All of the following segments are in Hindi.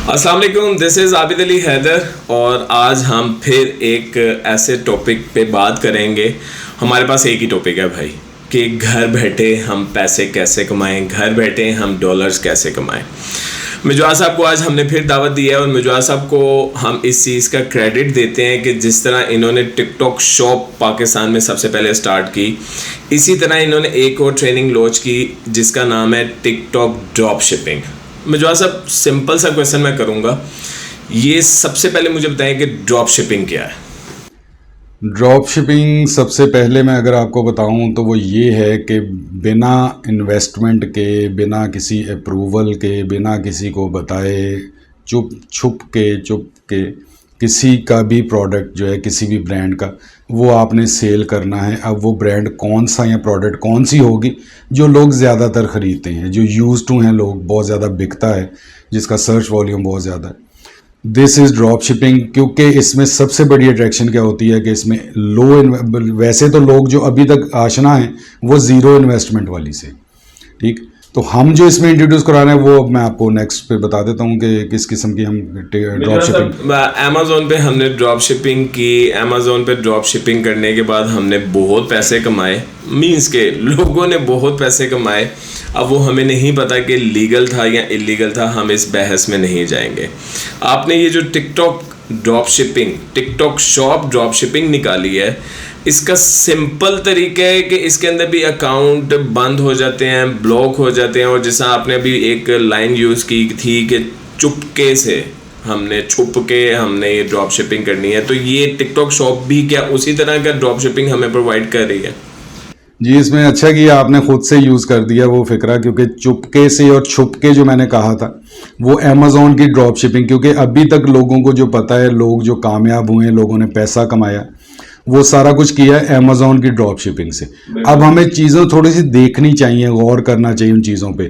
अस्सलाम वालेकुम, दिस इज़ आबिद अली हैदर और आज हम फिर एक ऐसे टॉपिक पे बात करेंगे। हमारे पास एक ही टॉपिक है भाई कि घर बैठे हम पैसे कैसे कमाएं, घर बैठे हम डॉलर्स कैसे कमाएं। मिजवा साहब को आज हमने फिर दावत दी है और मिजवा साहब को हम इस चीज़ का क्रेडिट देते हैं कि जिस तरह इन्होंने टिकटॉक शॉप पाकिस्तान में सबसे पहले स्टार्ट की, इसी तरह इन्होंने एक और ट्रेनिंग लॉन्च की जिसका नाम है टिकटॉक ड्रॉप शिपिंग। मिजवा साहब, सिंपल सा क्वेश्चन मैं करूँगा, ये सबसे पहले मुझे बताएं कि ड्रॉप शिपिंग क्या है। ड्रॉप शिपिंग सबसे पहले मैं अगर आपको बताऊं तो वो ये है कि बिना इन्वेस्टमेंट के, बिना किसी अप्रूवल के, बिना किसी को बताए, छुप के किसी का भी प्रोडक्ट जो है किसी भी ब्रांड का वो आपने सेल करना है। अब वो ब्रांड कौन सा या प्रोडक्ट कौन सी होगी जो लोग ज़्यादातर ख़रीदते हैं, जो यूज़ टू हैं लोग, बहुत ज़्यादा बिकता है, जिसका सर्च वॉल्यूम बहुत ज़्यादा है, दिस इज़ ड्रॉप शिपिंग। क्योंकि इसमें सबसे बड़ी अट्रैक्शन क्या होती है कि इसमें वैसे तो लोग जो अभी तक आशना हैं वो ज़ीरो इन्वेस्टमेंट वाली से, ठीक। तो हम जो इसमें इंट्रोड्यूस करा रहे हैं वो मैं आपको नेक्स्ट पे बता देता हूँ कि किस किस्म की हम ड्रॉप शिपिंग। अमेज़ॉन पे हमने ड्रॉप शिपिंग की, अमेज़ॉन पे ड्रॉप शिपिंग करने के बाद हमने बहुत पैसे कमाए, मींस के लोगों ने बहुत पैसे कमाए। अब वो हमें नहीं पता कि लीगल था या इलीगल था, हम इस बहस में नहीं जाएंगे। आपने ये जो TikTok drop shipping, TikTok shop drop shipping निकाली है, इसका सिंपल तरीका है कि इसके अंदर भी अकाउंट बंद हो जाते हैं, ब्लॉक हो जाते हैं, और जैसा आपने अभी एक लाइन यूज़ की थी कि चुपके से छुप के हमने ये ड्रॉप शिपिंग करनी है, तो ये टिकटॉक शॉप भी क्या उसी तरह का ड्रॉप शिपिंग हमें प्रोवाइड कर रही है? जी, इसमें अच्छा किया आपने खुद से यूज़ कर दिया वो फिक्रा, क्योंकि चुपके से और छुपके जो मैंने कहा था वो अमेज़ॉन की ड्रॉप शिपिंग, क्योंकि अभी तक लोगों को जो पता है, लोग जो कामयाब हुए, लोगों ने पैसा कमाया, वो सारा कुछ किया है अमेज़ॉन की ड्रॉप शिपिंग से। अब हमें चीज़ें थोड़ी सी देखनी चाहिए, गौर करना चाहिए उन चीज़ों पे।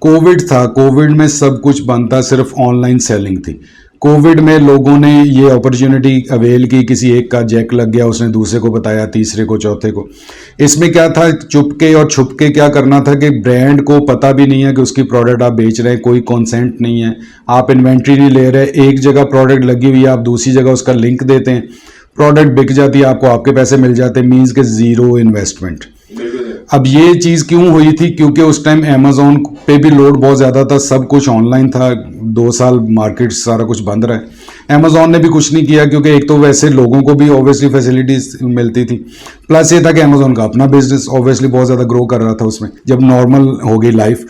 कोविड था, कोविड में सब कुछ बंद था, सिर्फ ऑनलाइन सेलिंग थी। कोविड में लोगों ने ये अपॉर्चुनिटी अवेल की, किसी एक का जैक लग गया, उसने दूसरे को बताया, तीसरे को, चौथे को। इसमें क्या था, चुपके और छुपके क्या करना था कि ब्रांड को पता भी नहीं है कि उसकी प्रोडक्ट आप बेच रहे हैं, कोई कॉन्सेंट नहीं है, आप इन्वेंट्री नहीं ले रहे, एक जगह प्रोडक्ट लगी हुई है, आप दूसरी जगह उसका लिंक देते हैं, प्रोडक्ट बिक जाती है, आपको आपके पैसे मिल जाते हैं, मीन्स के ज़ीरो इन्वेस्टमेंट। अब ये चीज़ क्यों हुई थी? क्योंकि उस टाइम अमेज़ॉन पे भी लोड बहुत ज़्यादा था, सब कुछ ऑनलाइन था, 2 साल मार्केट सारा कुछ बंद रहा है। अमेज़ॉन ने भी कुछ नहीं किया, क्योंकि एक तो वैसे लोगों को भी ऑब्वियसली फैसिलिटीज़ मिलती थी, प्लस ये था कि अमेज़ॉन का अपना बिजनेस ऑब्वियसली बहुत ज़्यादा ग्रो कर रहा था उसमें। जब नॉर्मल हो गई लाइफ,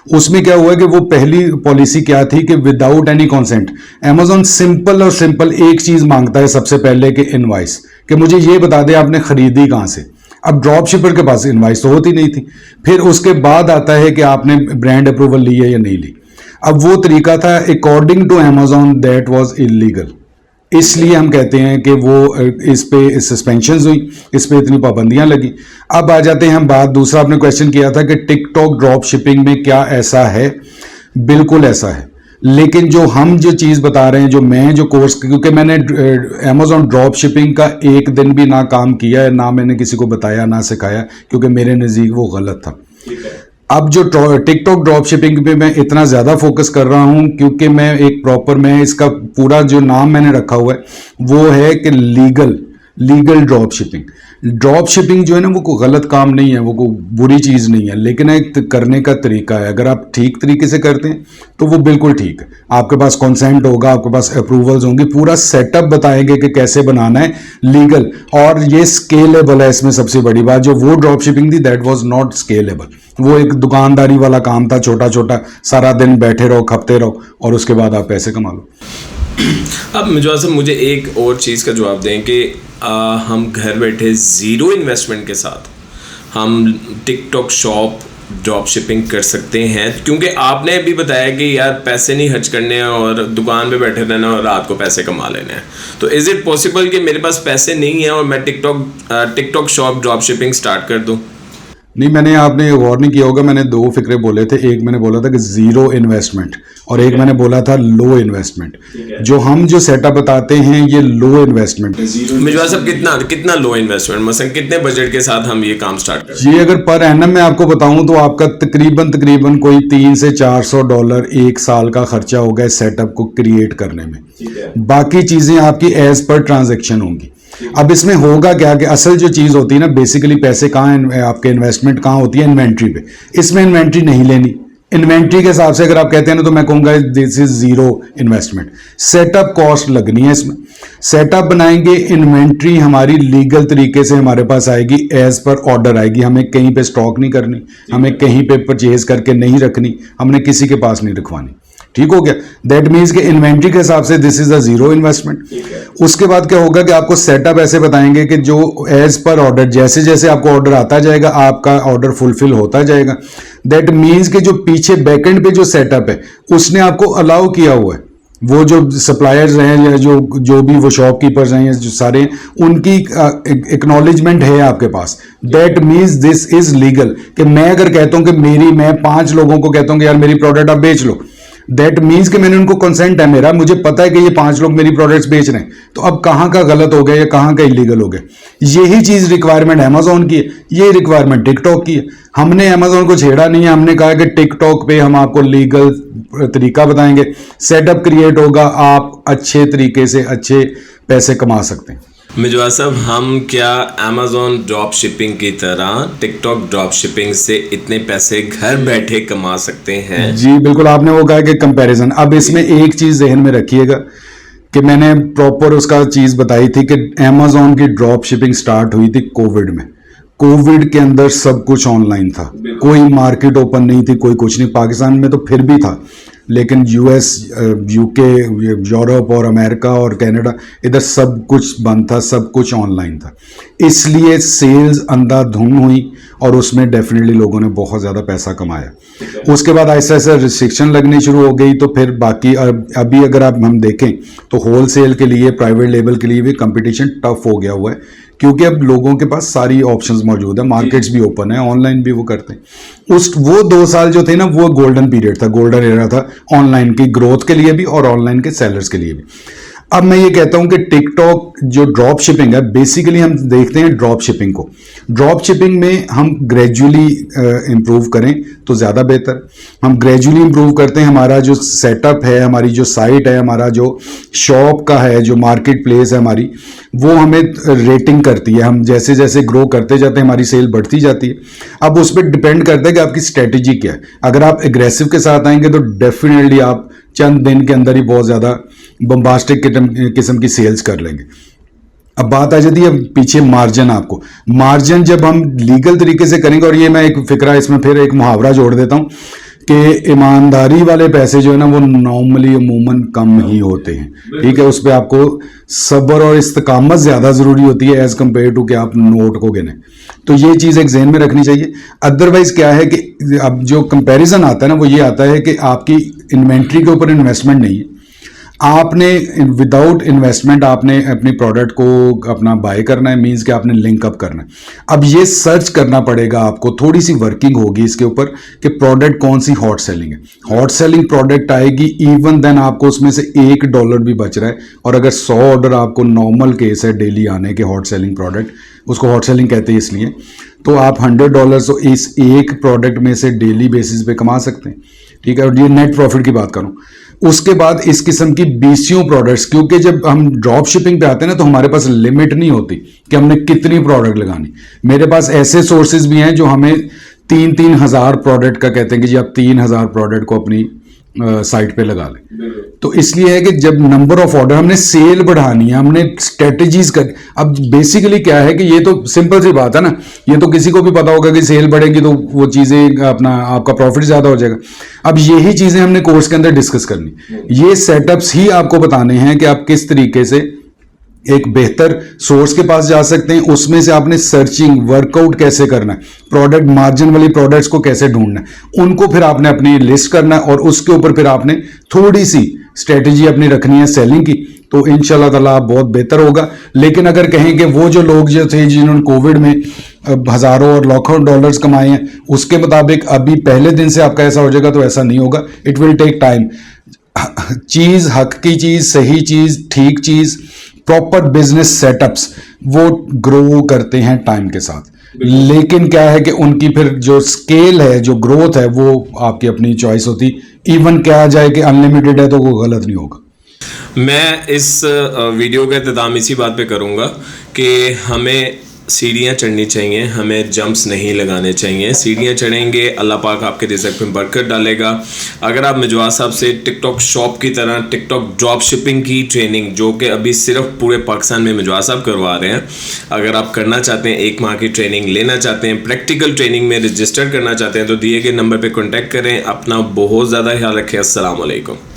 उसमें क्या हुआ कि वो पहली पॉलिसी क्या थी कि without any consent Amazon simple एक चीज़ मांगता है सबसे पहले कि इनवाइस, कि मुझे ये बता दे आपने खरीदी कहाँ से। अब ड्रॉप शिपर के पास इनवाइस तो होती नहीं थी। फिर उसके बाद आता है कि आपने ब्रांड अप्रूवल ली है या नहीं ली। अब वो तरीका था according to Amazon that was illegal, इसलिए हम कहते हैं कि वो इस पे सस्पेंशंस हुई, इस पे इतनी पाबंदियां लगी। अब आ जाते हैं हम बात, दूसरा आपने क्वेश्चन किया था कि टिकटॉक ड्रॉप शिपिंग में क्या ऐसा है। बिल्कुल ऐसा है, लेकिन जो चीज़ बता रहे हैं, जो कोर्स, क्योंकि मैंने अमेज़ॉन ड्रॉप शिपिंग का एक दिन भी ना काम किया है, ना मैंने किसी को बताया, ना सिखाया, क्योंकि मेरे नज़दीक वो गलत था। अब जो टिकटॉक ड्रॉप शिपिंग पे मैं इतना ज़्यादा फोकस कर रहा हूँ, क्योंकि मैं इसका पूरा जो नाम मैंने रखा हुआ है वो है कि legal drop shipping. Drop shipping जो है ना, वो कोई गलत काम नहीं है, वो कोई बुरी चीज़ नहीं है, लेकिन एक करने का तरीका है। अगर आप ठीक तरीके से करते हैं तो वो बिल्कुल ठीक है। आपके पास कंसेंट होगा, आपके पास अप्रूवल्स होंगे, पूरा सेटअप बताएंगे कि कैसे बनाना है लीगल, और ये स्केलेबल है। इसमें सबसे बड़ी बात, जो वो ड्रॉप शिपिंग थी दैट वाज नॉट स्केलेबल। वो एक दुकानदारी वाला काम था, छोटा छोटा, सारा दिन बैठे रहो, खपते रहो, और उसके बाद आप पैसे कमा लो। अब मुझे एक और चीज़ का जवाब दें कि हम घर बैठे ज़ीरो इन्वेस्टमेंट के साथ हम टिकटॉक शॉप ड्रॉप शिपिंग कर सकते हैं, क्योंकि आपने अभी बताया कि यार पैसे नहीं खर्च करने हैं और दुकान पे बैठे रहना और रात को पैसे कमा लेने हैं। तो इज़ इट पॉसिबल कि मेरे पास पैसे नहीं है और मैं TikTok shop drop shipping start कर दूं? नहीं, मैंने आपने गौर नहीं किया होगा, मैंने दो फिक्रे बोले थे। एक मैंने बोला था कि जीरो इन्वेस्टमेंट और एक मैंने बोला था लो इन्वेस्टमेंट। जो हम जो सेटअप बताते हैं ये लो इन्वेस्टमेंट है। मिजवा साहब कितना लो इन्वेस्टमेंट, मतलब कितने बजट के साथ हम ये काम स्टार्ट करें? ये अगर पर एनम में आपको बताऊं तो आपका तकरीबन कोई $300 से $400 एक साल का खर्चा होगा इस सेटअप को क्रिएट करने में। बाकी चीजें आपकी एज पर ट्रांजैक्शन होंगी। अब इसमें होगा क्या कि असल जो चीज होती है ना, बेसिकली पैसे कहाँ, आपके इन्वेस्टमेंट कहाँ होती है, इन्वेंट्री पे। इसमें इन्वेंट्री नहीं लेनी। इन्वेंट्री के हिसाब से अगर आप कहते हैं ना तो मैं कहूंगा this is zero investment. Setup cost लगनी है इसमें। सेटअप बनाएंगे, इन्वेंट्री हमारी लीगल तरीके से हमारे पास आएगी, एज पर ऑर्डर आएगी। हमें कहीं पे स्टॉक नहीं करनी, हमें कहीं पे परचेज करके नहीं रखनी, हमने किसी के पास नहीं रखवानी। ठीक हो गया? दैट मीन्स कि इन्वेंट्री के हिसाब से this is a zero investment. उसके बाद क्या होगा कि आपको सेटअप ऐसे बताएंगे कि जो एज पर ऑर्डर, जैसे जैसे आपको ऑर्डर आता जाएगा आपका ऑर्डर फुलफिल होता जाएगा। दैट मीन्स कि जो पीछे बैकएंड पे जो सेटअप है उसने आपको अलाउ किया हुआ है, वो जो सप्लायर्स हैं या जो भी वो शॉपकीपर्स हैं, जो सारे उनकी एक्नॉलेजमेंट है आपके पास। That means this is legal. कि मैं अगर कहता हूं कि मैं 5 लोगों को कहता हूं कि यार मेरी प्रोडक्ट आप बेच लो, दैट मीन्स कि मैंने उनको कंसेंट है मेरा, मुझे पता है कि ये 5 लोग मेरी प्रोडक्ट्स बेच रहे हैं। तो अब कहां का गलत हो गया या कहां का इलीगल हो गया? यही चीज रिक्वायरमेंट अमेजोन की है, ये रिक्वायरमेंट टिकटॉक की है। हमने अमेजोन को छेड़ा नहीं है, हमने कहा कि टिकटॉक पे हम आपको लीगल तरीका बताएंगे, सेटअप क्रिएट होगा, आप अच्छे तरीके से अच्छे पैसे कमा सकते हैं। मिजवा साहब, हम क्या अमेजोन ड्रॉप शिपिंग की तरह टिकटॉक ड्रॉप शिपिंग से इतने पैसे घर बैठे कमा सकते हैं? जी बिल्कुल, आपने वो कहा कि कंपैरिजन। अब इसमें एक चीज जहन में रखिएगा कि मैंने प्रॉपर उसका चीज बताई थी कि अमेजोन की ड्रॉप शिपिंग स्टार्ट हुई थी कोविड में। कोविड के अंदर सब कुछ ऑनलाइन था, कोई मार्केट ओपन नहीं थी, कोई कुछ नहीं। पाकिस्तान में तो फिर भी था, लेकिन यूएस, यूके, यूरोप और अमेरिका और कनाडा, इधर सब कुछ बंद था, सब कुछ ऑनलाइन था। इसलिए सेल्स अंधाधुंध हुई और उसमें डेफिनेटली लोगों ने बहुत ज़्यादा पैसा कमाया। उसके बाद ऐसा ऐसा रिस्ट्रिक्शन लगनी शुरू हो गई, तो फिर बाकी अभी अगर आप हम देखें तो होल सेल के लिए, प्राइवेट लेबल के लिए भी कंपटीशन टफ हो गया हुआ है, क्योंकि अब लोगों के पास सारी ऑप्शंस मौजूद है, मार्केट्स भी ओपन है, ऑनलाइन भी वो करते हैं। वो 2 साल जो थे ना, वो गोल्डन पीरियड था, गोल्डन एरा था ऑनलाइन की ग्रोथ के लिए भी और ऑनलाइन के सेलर्स के लिए भी। अब मैं ये कहता हूं कि टिकटॉक जो ड्रॉप शिपिंग है, बेसिकली हम देखते हैं ड्रॉप शिपिंग को, ड्रॉप शिपिंग में हम ग्रेजुअली इंप्रूव करें तो ज़्यादा बेहतर। हम ग्रेजुअली इंप्रूव करते हैं, हमारा जो सेटअप है, हमारी जो साइट है, हमारा जो शॉप का है, जो मार्केट प्लेस है हमारी, वो हमें रेटिंग करती है। हम जैसे जैसे ग्रो करते जाते हैं हमारी सेल बढ़ती जाती है। अब उस पर डिपेंड करता है कि आपकी स्ट्रेटेजी क्या है। अगर आप एग्रेसिव के साथ आएंगे तो डेफिनेटली आप चंद दिन के अंदर ही बहुत ज़्यादा बम्बास्टिक किस्म की सेल्स कर लेंगे। अब बात आ जाती है पीछे मार्जिन। आपको मार्जिन जब हम लीगल तरीके से करेंगे, और ये मैं एक फिक्रा इसमें फिर एक मुहावरा जोड़ देता हूं कि ईमानदारी वाले पैसे जो है ना वो नॉर्मली अमूमन कम ही होते हैं। ठीक है, उस पर आपको सब्र और इस्तकामत ज़्यादा ज़रूरी होती है एज़ कम्पेयर टू कि आप नोट को गिने। तो ये चीज़ एक जहन में रखनी चाहिए। अदरवाइज क्या है कि अब जो कंपैरिजन आता है ना, वो ये आता है कि आपकी इन्वेंट्री के ऊपर इन्वेस्टमेंट नहीं है। आपने विदाउट इन्वेस्टमेंट आपने अपनी प्रोडक्ट को अपना बाय करना है, मींस कि आपने लिंक अप करना है। अब ये सर्च करना पड़ेगा आपको, थोड़ी सी वर्किंग होगी इसके ऊपर कि प्रोडक्ट कौन सी हॉट सेलिंग है। हॉट सेलिंग प्रोडक्ट आएगी, इवन देन आपको उसमें से $1 भी बच रहा है। और अगर 100 ऑर्डर आपको नॉर्मल केस है डेली आने के हॉट सेलिंग प्रोडक्ट, उसको हॉट सेलिंग कहते हैं इसलिए, तो आप $100 तो इस एक प्रोडक्ट में से डेली बेसिस पे कमा सकते हैं। ठीक है, और ये नेट प्रॉफिट की बात करूं। उसके बाद इस किस्म की 20 प्रोडक्ट्स, क्योंकि जब हम ड्रॉप शिपिंग पे आते हैं ना तो हमारे पास लिमिट नहीं होती कि हमने कितनी प्रोडक्ट लगानी। मेरे पास ऐसे सोर्सेज भी हैं जो हमें 3-3 हज़ार प्रोडक्ट का कहते हैं कि जी आप 3,000 प्रोडक्ट को अपनी साइट पे लगा लें। तो इसलिए है कि जब नंबर ऑफ ऑर्डर, हमने सेल बढ़ानी है, हमने स्ट्रेटजीज कर। अब बेसिकली क्या है कि ये तो सिंपल सी बात है ना, ये तो किसी को भी पता होगा कि सेल बढ़ेगी तो वो चीजें अपना आपका प्रॉफिट ज्यादा हो जाएगा। अब यही चीजें हमने कोर्स के अंदर डिस्कस करनी। ये सेटअप्स ही आपको बताने हैं कि आप किस तरीके से एक बेहतर सोर्स के पास जा सकते हैं। उसमें से आपने सर्चिंग, वर्कआउट कैसे करना है, प्रोडक्ट मार्जिन वाली प्रोडक्ट्स को कैसे ढूंढना है, उनको फिर आपने अपनी लिस्ट करना है और उसके ऊपर फिर आपने थोड़ी सी स्ट्रेटेजी अपनी रखनी है सेलिंग की, तो इंशाल्लाह ताला आप बहुत बेहतर होगा। लेकिन अगर कहें कि वो जो लोग जो थे जिन्होंने कोविड में हज़ारों और लाखों डॉलर्स कमाए हैं, उसके मुताबिक अभी पहले दिन से आपका ऐसा हो जाएगा, तो ऐसा नहीं होगा। It will take time. चीज़, हक की चीज़, सही चीज़, ठीक चीज़, प्रॉपर बिजनेस सेटअप्स वो ग्रो करते हैं टाइम के साथ। लेकिन क्या है कि उनकी फिर जो स्केल है, जो ग्रोथ है, वो आपकी अपनी चॉइस होती। इवन क्या जाए कि अनलिमिटेड है तो वो गलत नहीं होगा। मैं इस वीडियो का इख्तिताम इसी बात पे करूँगा कि हमें सीढ़ियाँ चढ़नी चाहिए, हमें जंप्स नहीं लगाने चाहिए। सीढ़ियाँ चढ़ेंगे, अल्लाह पाक आपके रिज़्क़ में बरकत डालेगा। अगर आप मिजवा साहब से टिकटॉक शॉप की तरह टिकटॉक ड्रॉप शिपिंग की ट्रेनिंग, जो कि अभी सिर्फ पूरे पाकिस्तान में मिजवा साहब करवा रहे हैं, अगर आप करना चाहते हैं, 1 माह की ट्रेनिंग लेना चाहते हैं, प्रैक्टिकल ट्रेनिंग में रजिस्टर करना चाहते हैं, तो दिए गए नंबर पर कॉन्टैक्ट करें। अपना बहुत ज़्यादा ख्याल रखें। अस्सलाम वालेकुम।